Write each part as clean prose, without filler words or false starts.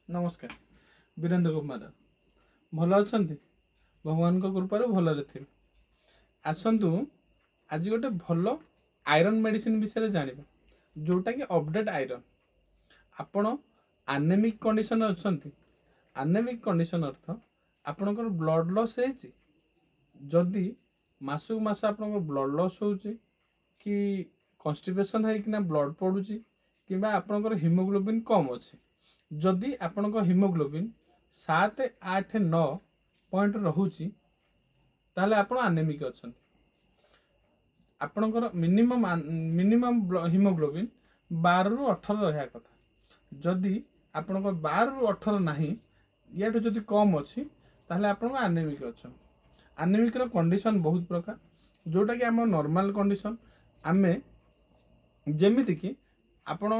नमस्कार वीरेंद्र कुमार भल अच्छा भगवान कृपार भलरे थे आसतु आज गोटे भल आयरन मेडिसिन विषय जाना जोटा कि अपडेट आयरन आपण आनेमिक कंडीशन अच्छा आनेमिक कंडीशन अर्थ आपणकर ब्लड लॉस जदि मासक मास आप ब्लड लॉस हो कि कन्स्टिपेशन होना ब्लड पड़ुची कि आपणकर हिमोग्लोबिन कम अच्छे जदि आपणक हिमोग्लोबिन 7, 8, 9 पॉइंट रोचे ताले आपण आनेमिक अच्छा आपणकर मिनिमम हिमोग्लोबिन 12 ରୁ 18 रहा कथा जदि आपणक 12 ରୁ 18 नहीं या जदि कम अच्छी ताहले आपण आनेमिक अच्छा आनेमिक कंडीशन बहुत प्रकार जोटा कि आम नॉर्मल कंडीशन आमे जेमिति कि आपण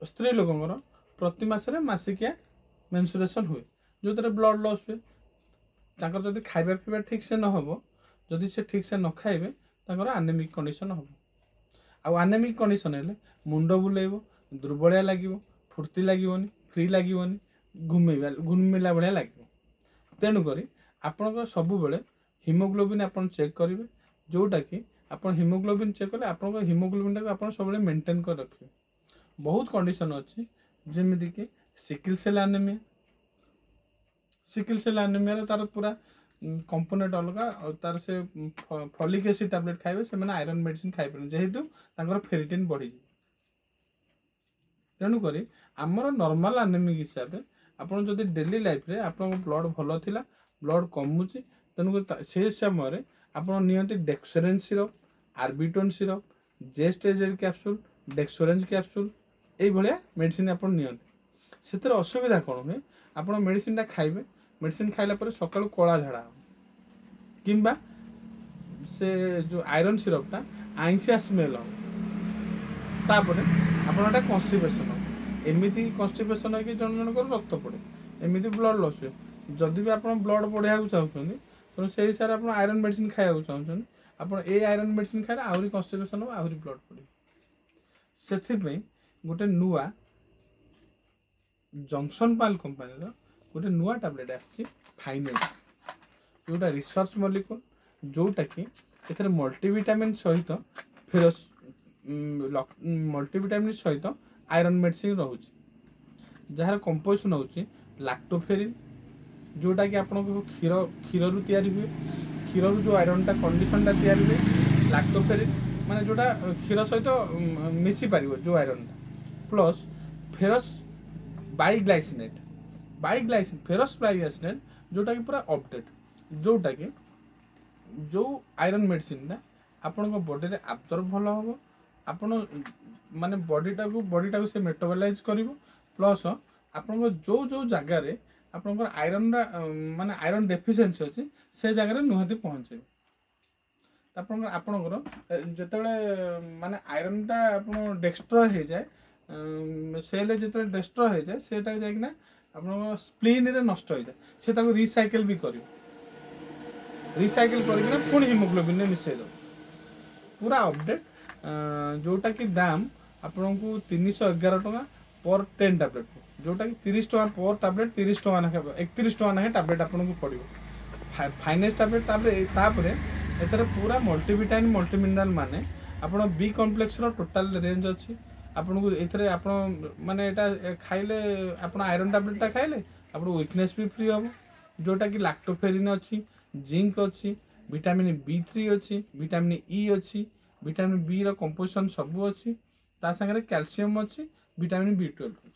स्त्री लोकंकर प्रति मासरे मासिकिया मेंसुरेशन हुए जो तरह ब्लड लॉस हुए ताकर जदि खाइबा पीबा ठीक से न हो जदि से ठीक से न खाइबे ताकर आनेमिक कंडीशन हो आ आनेमिक कंडीशन हेले मुंड बुलेइबो दुर्बलिया लागिबो फुर्ती लागिबोनी फ्री लागिबोनी घुमिला भलिया लागिबो तेणु करी आपन सबु बेले हिमोग्लोबिन आपन चेक करिवे जोटा कि आपन हिमोग्लोबिन चेक कले आपन हिमोग्लोबिन को आपन सब बेले मेंटेन कर रखिवे बहुत कंडीशन अछि जेमिति कि सिकल सेल एनीमिया तार पूरा कंपोनेंट अलग और तार से फॉलिक एसिड टैबलेट खाइबे से माने आयरन मेडिसिन खाइ परन जेहेतु तांकर फेरिटिन बढ़ी तेणु करी आमर नॉर्मल एनीमिक हिसाब से आपन जदि डेली लाइफ रे आपन ब्लड भलो थिला ब्लड कमुची तेणु से समय आपन नियंती डेक्सोरेंज सिरप आर्बिटोन सिरप जेस्टेजेड कैप्सूल डेक्सोरेंज कैप्सूल এই ভলিয়া মেডিসিন আপন নিয়ନ୍ତି ସେଥିରେ ଅସୁବିଧା କ'ଣ ହୁଏ ଆପଣ ମେଡ଼ିସିନଟା ଖାଇବେ ମେଡ଼ିସିନ ଖାଇଲା ପରେ ସକାଳୁ କଳା ଝାଡ଼ା ହେବ କିମ୍ବା ସେ ଯେଉଁ ଆଇରନ୍ ସିରପଟା ଆଇଁଷିଆ ସ୍ମେଲ୍ ହେବ ତାପରେ ଆପଣଟା କନଷ୍ଟିପେସନ୍ ହେବ ଏମିତି କନଷ୍ଟିପେସନ୍ ହେଇକି ଜଣ ଜଣଙ୍କର ରକ୍ତ ପଡ଼େ ଏମିତି ବ୍ଲଡ଼ ଲସ୍ ହୁଏ ଯଦି ବି ଆପଣ ବ୍ଲଡ଼ ବଢ଼େଇବାକୁ ଚାହୁଁଛନ୍ତି ତେଣୁ ସେଇ ହିସାବରେ ଆପଣ ଆଇରନ୍ ମେଡ଼ିସିନ ଖାଇବାକୁ ଚାହୁଁଛନ୍ତି ଆପଣ ଏଇ ଆଇରନ୍ ମେଡ଼ିସିନ ଖାଇଲେ ଆହୁରି କନଷ୍ଟିପେସନ୍ ହେବ ଆହୁରି ବ୍ଲଡ଼ ପଡ଼ିବ ସେଥିପାଇଁ गोटे नुआ जंक्शन पाल कंपनी गोटे नुआ टैबलेट आसी फाइनेस जोटा रिसर्च मॉलिक्यूल जोटा कि एथरे मल्टीविटामिन सहित फेरस मल्टीविटामिन सहित आयरन मेडिसिन रोचे जार कंपोजिशन होची लैक्टोफेरिन जोटा कि आपन क्षीर क्षीर रु तैयारी हुए क्षीर रु जो आयरनटा कंडीशनटा तैयारी हुए लैक्टोफेरिन माने जोटा क्षीर सहित मिसी पारिबो जो आयरनटा प्लस फेरस बाइग्लाइसिनेट फेरस बाइग्लाइसिनेट जोटा कि पूरा अपडेट जोटा कि जो आयरन मेडिसिन आपण बॉडी रे एब्जॉर्ब भलो हो आपण माने बॉडी से मेटाबोलाइज करिवो प्लस आपण जो जो जगह रे आपण आयरन माने आयरन डेफिशिएंसी अछि से जगह रे निहति पहुंचे आपणकर जेतेबेले माने आयरनटा आपण डेक्स्ट्रॉय हो जाए सेल जो डेस्ट्रॉय हो जाए सेटा जाइना आप स्प्लीन रे नष्ट हो जाए से रिसाइकल भी कर रिसाइकल करके पुणी हिमोग्लोबिन मिसई दो पूरा अपडेट जोटा कि दाम आपन को 311 टका पर 10 टैबलेट जोटा कि 30 टका पर टैबलेट 30 टका ना 31 टका ना टैबलेट आपन को पड़ो फाइनेस टैबलेट तापर एथरे पूरा मल्टीविटामिन मल्टीमिनरल माने आपन बी कॉम्प्लेक्स रो टोटल रेंज अछि आपन को एथरे आपन माने एटा खाइले आपन आयरन टैबलेटटा खाइले आपन वीकनेस भी फ्री हो जोटा कि लैक्टोफेरिन अछि जिंक अछि विटामिन B3 अछि विटामिन E अछि विटामिन बी रो कंपोजिशन सब अछि ता संगे कैल्शियम अछि विटामिन B12 अछि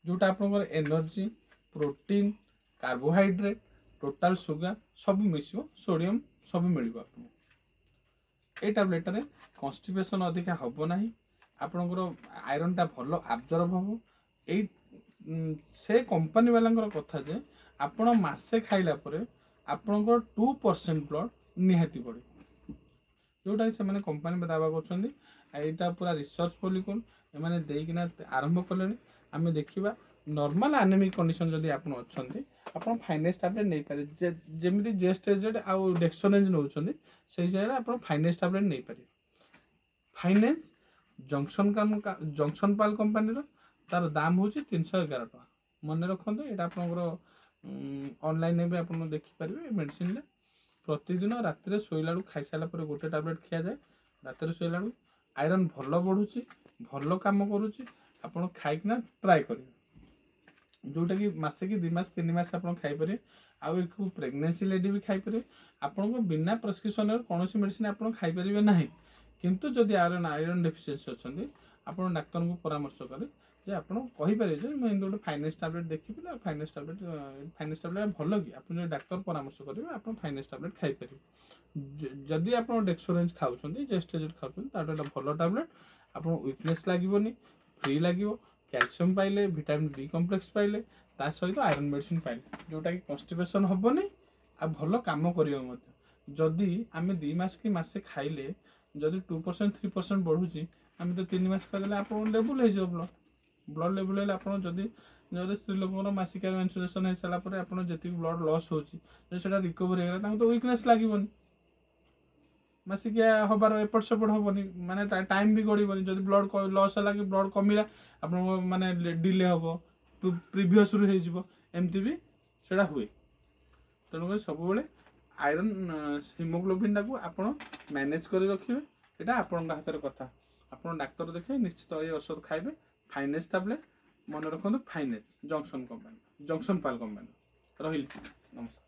जोटा आपन energy protein carbohydrate total sugar सब मिसिबो सोडियम सब मिलिबो आपन ए टैबलेट रे कन्स्टिपेशन अधिका हबो नाही आपनकर आयरनटा भलो एब्जॉर्ब हबो ए से कंपनी वालांकर कथा जे आपण मासे खाइला परे आपनकर 2% ब्लड निहाती पड़े जोटा से माने कंपनी दावा करछन्ती एटा पूरा रिसर्च मॉलिक्यूल माने देकिना आरंभ कले आमे देखिबा नॉर्मल एनीमिक कंडीशन जदी आपण अछन्ती आपण फाइनेस टैबलेट नै पारे जेमिति जेस्टेजेड आ डेक्सोरेंज नउछन्ती से हिसाब रे आपण फाइनेस टैबलेट नै पारे फाइनेस ଜଂସନ ପାଲ କମ୍ପାନୀର ତାର ଦାମ ହେଉଛି 311 ଟଙ୍କା। ମନେ ରଖନ୍ତୁ, ଏଇଟା ଆପଣଙ୍କର ଅନଲାଇନରେ ବି ଆପଣ ଦେଖିପାରିବେ। ଏ ମେଡ଼ିସିନଟା ପ୍ରତିଦିନ ରାତିରେ ଶୋଇଲା ବେଳକୁ ଖାଇସାରିଲା ପରେ ଗୋଟେ ଟାବଲେଟ୍ ଖିଆଯାଏ। ରାତିରେ ଶୋଇଲା ବେଳକୁ ଆଇରନ୍ ଭଲ ବଢ଼ୁଛି, ଭଲ କାମ କରୁଛି। ଆପଣ ଖାଇକିନା ଟ୍ରାଏ କରିବେ, ଯେଉଁଟାକି ମାସେ କି 2 ମାସ 3 ମାସ ଆପଣ ଖାଇପାରିବେ। ଆଉ ଏକୁ ପ୍ରେଗନେନ୍ସି ଲେଡି ବି ଖାଇପାରିବେ। ଆପଣଙ୍କ ବିନା ପ୍ରେସକ୍ରିପସନରେ କୌଣସି ମେଡ଼ିସିନ ଆପଣ ଖାଇପାରିବେ ନାହିଁ। କିନ୍ତୁ ଯଦି ଆଇରନ୍ ଡେଫିସିଏନ୍ସି ଅଛନ୍ତି, ଆପଣ ଡାକ୍ତରଙ୍କୁ ପରାମର୍ଶ କରି ଯେ ଆପଣ କହିପାରିବେ ଯେ ମୁଁ ଏମିତି ଗୋଟେ ଫାଇନେସ୍ ଟାବଲେଟ୍ ଦେଖିଥିଲି, ଆଉ ଫାଇନେସ୍ ଟାବଲେଟ୍ ଭଲ କି, ଆପଣ ଯଦି ଡାକ୍ତର ପରାମର୍ଶ କରିବେ ଆପଣ ଫାଇନେସ୍ ଟାବଲେଟ୍ ଖାଇପାରିବେ। ଯଦି ଆପଣ ଡେକ୍ସୋରେଞ୍ଜ ଖାଉଛନ୍ତି, ଜେଷ୍ଟେଜେଟ୍ ଖାଉଛନ୍ତି, ତାଠୁ ଏଇଟା ଭଲ ଟାବଲେଟ୍। ଆପଣ ୱିକନେସ୍ ଲାଗିବନି, ଫ୍ରି ଲାଗିବ, କ୍ୟାଲସିୟମ୍ ପାଇଲେ, ଭିଟାମିନ୍ B କମ୍ପ୍ଲେକ୍ସ ପାଇଲେ, ତା ସହିତ ଆଇରନ୍ ମେଡ଼ିସିନ ପାଇଲେ, ଯେଉଁଟାକି କନଷ୍ଟିପେସନ୍ ହେବନି ଆଉ ଭଲ କାମ କରିବ ମଧ୍ୟ। ଯଦି ଆମେ 2 ମାସ କି ମାସେ ଖାଇଲେ ଯଦି 2% 3% ବଢ଼ୁଛି, ଆମେ ତ 3 ମାସ ଖାଇଦେଲେ ଆପଣଙ୍କ ଲେବୁଲ୍ ହେଇଯିବ ବ୍ଲଡ଼ ଲେବୁଲ୍ ହେଲେ ଆପଣ ଯଦି ସ୍ତ୍ରୀ ଲୋକଙ୍କର ମାସିକା ମେନ୍ସୁରେସନ୍ ହେଇସାରିଲା ପରେ ଆପଣ ଯେତିକି ବ୍ଲଡ଼ ଲସ୍ ହେଉଛି, ଯଦି ସେଟା ରିକଭରି ହେଇଗଲା, ତାଙ୍କୁ ତ ୱିକନେସ୍ ଲାଗିବନି, ମାସିକିଆ ହବାର ଏପଟ ସେପଟ ହେବନି, ମାନେ ଟାଇମ୍ ବି ଗଡ଼ିବନି। ଯଦି ବ୍ଲଡ଼ ଲସ୍ ହେଲା କି ବ୍ଲଡ଼ କମିଲା, ଆପଣଙ୍କ ମାନେ ଡିଲେ ହେବ, ପ୍ରିଭିୟସ୍ରୁ ହେଇଯିବ, ଏମିତି ବି ସେଇଟା ହୁଏ। ତେଣୁକରି ସବୁବେଳେ ଆଇରନ୍ ହିମୋଗ୍ଲୋବିନ୍ଟାକୁ ଆପଣ ମ୍ୟାନେଜ୍ କରି ରଖିବେ। ଏଇଟା ଆପଣଙ୍କ ହାତରେ କଥା। ଆପଣ ଡାକ୍ତର ଦେଖାଇ ନିଶ୍ଚିତ ଏଇ ଔଷଧ ଖାଇବେ। ଫାଇନେସ୍ ଟାବଲେଟ୍ ମନେ ରଖନ୍ତୁ, ଫାଇନେସ୍ ଜଂସନ ପାଲ୍ କମ୍ପାନୀ। ରହିଲି, ନମସ୍କାର।